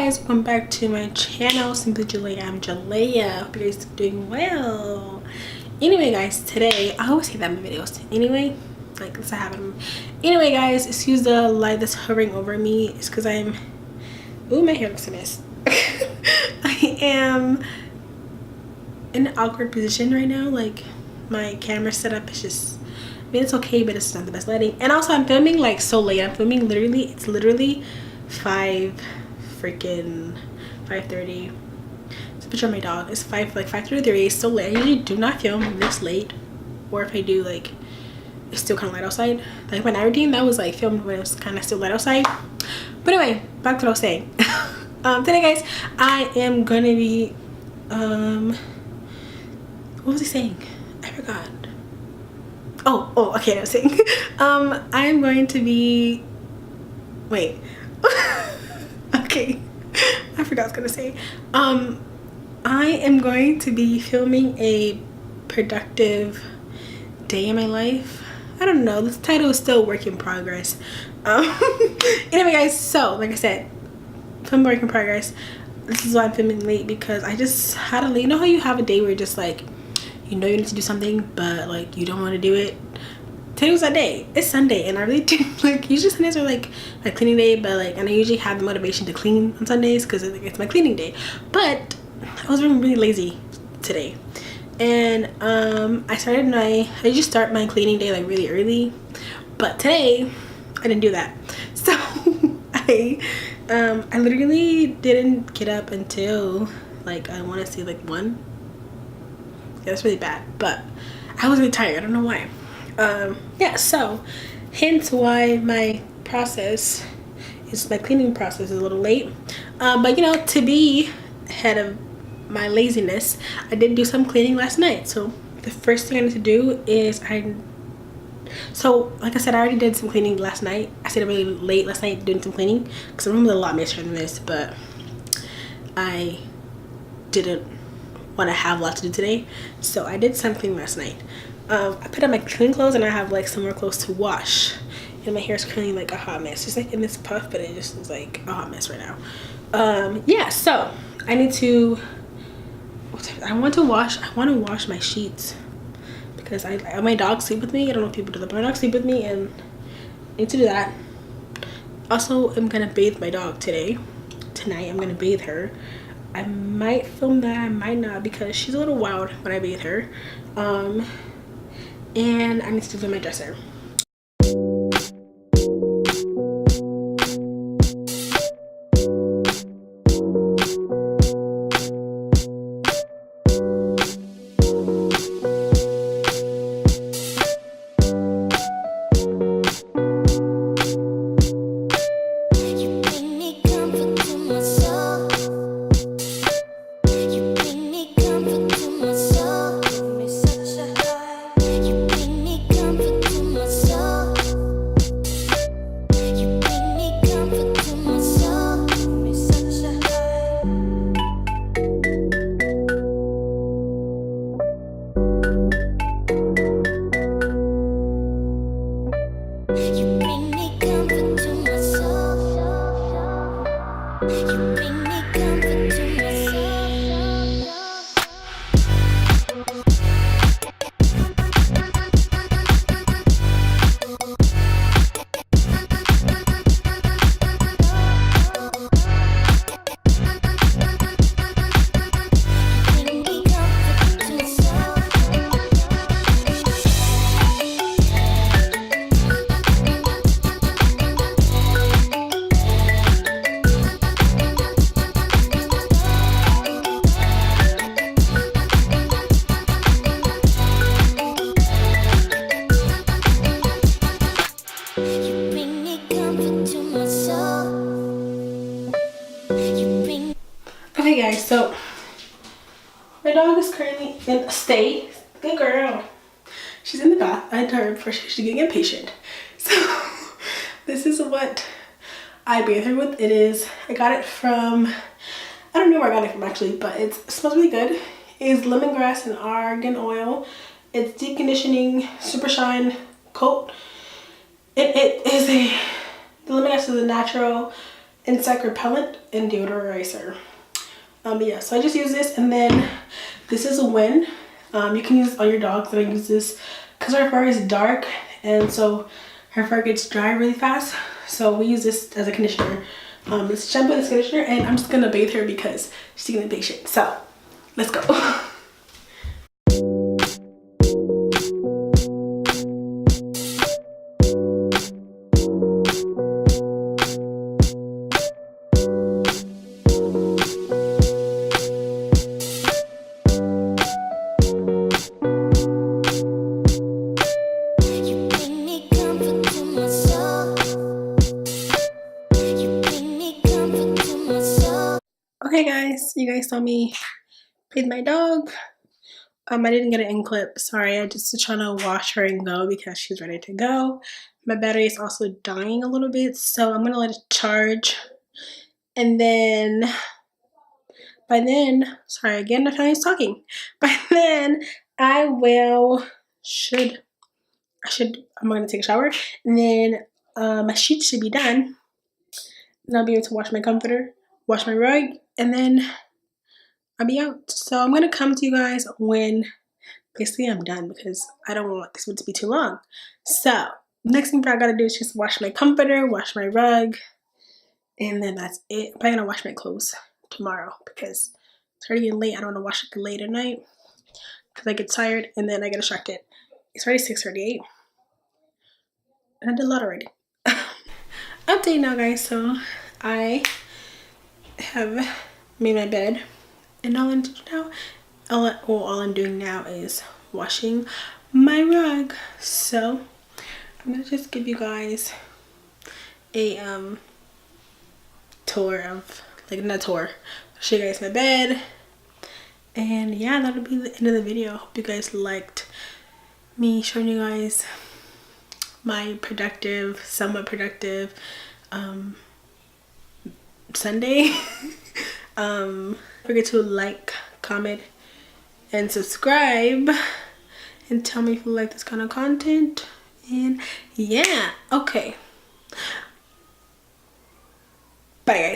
guys, welcome back to my channel. Simply Jalea. I'm Jalea. Hope you guys are doing well. Anyway guys, today I always say that in my videos. Anyway, like this I have them. Anyway guys, excuse the light that's hovering over me. It's because I'm my hair looks a mess. I am in an awkward position right now. Like my camera setup is just, I mean it's okay, but it's not the best lighting. And also I'm filming like so late. I'm filming it's literally 5:30. It's a picture of my dog. It's 5:33. It's so late. I usually do not film this late, or if I do, like it's still kind of light outside. Like my night routine, that was like filmed when it was kind of still light outside. But anyway, back to what I was saying. Today guys, I am gonna be what was I saying? I forgot. Oh okay, I was saying I am going to be okay, I forgot what I was gonna say. I am going to be filming a productive day in my life. I don't know, this title is still work in progress. Anyway guys, so like I said, film work in progress. This is why I'm filming late, because I just had a late, you know how you have a day where you're just like, you know you need to do something but like you don't want to do it. Today was that day. It's Sunday and I really do, like usually Sundays are like my cleaning day, but like, and I usually have the motivation to clean on Sundays because it's my cleaning day, but I was really lazy today. And I usually start my cleaning day like really early, but today I didn't do that. So I literally didn't get up until like, I want to say like 1. Yeah, that's really bad, but I was really tired. I don't know why. Yeah, so hence why my cleaning process is a little late. But you know, to be ahead of my laziness, I did do some cleaning last night. So the first thing I need to do is like I said, I already did some cleaning last night. I stayed up really late last night doing some cleaning because my room was a lot messier than this, but I didn't want to have a lot to do today, so I did something last night. I put on my clean clothes and I have like some more clothes to wash, and my hair is currently like a hot mess. It's like in this puff, but it just is like a hot mess right now. Yeah, so I need to I want to wash my sheets because my dog sleep with me. I don't know if people do that, but my dog sleep with me and I need to do that. Also, I'm gonna bathe my dog tonight. I'm gonna bathe her. I might film that, I might not, because she's a little wild when I bathe her. And I need to do my dresser. Okay guys, so my dog is currently in stay. Good girl. She's in the bath. I told her before she's getting impatient. So this is what I bathe her with. I got it from, I don't know where I got it from actually, but it smells really good. It's lemongrass and argan oil. It's deep conditioning super shine coat. The lemongrass is a natural insect repellent and deodorizer. Yeah, so I just use this, and then this is a win. You can use it on your dogs, and I use this because her fur is dark, and so her fur gets dry really fast. So we use this as a conditioner. This shampoo and conditioner, and I'm just gonna bathe her because she's getting impatient. So let's go. Okay guys, you guys saw me bathe my dog. I didn't get an in clip. Sorry, I just trying to wash her and go because she's ready to go. My battery is also dying a little bit, so I'm gonna let it charge. And then by then, sorry again, I'm talking. By then, I'm gonna take a shower, and then my sheets should be done. And I'll be able to wash my comforter, wash my rug, and then I'll be out. So I'm gonna come to you guys when basically I'm done because I don't want this one to be too long. So next thing I gotta do is just wash my comforter, wash my rug, and then that's it. I'm probably gonna wash my clothes tomorrow because it's already getting late. I don't want to wash it late at night because I get tired and then I get distracted. It's already 6:38 and I did a lot already. Update now guys, so I have made my bed, and all I'm doing now is washing my rug. So I'm gonna just give you guys a tour of, like, not tour, show you guys my bed, and yeah, that'll be the end of the video. Hope you guys liked me showing you guys my somewhat productive Sunday. Don't forget to like, comment, and subscribe, and tell me if you like this kind of content. And yeah, okay, bye guys.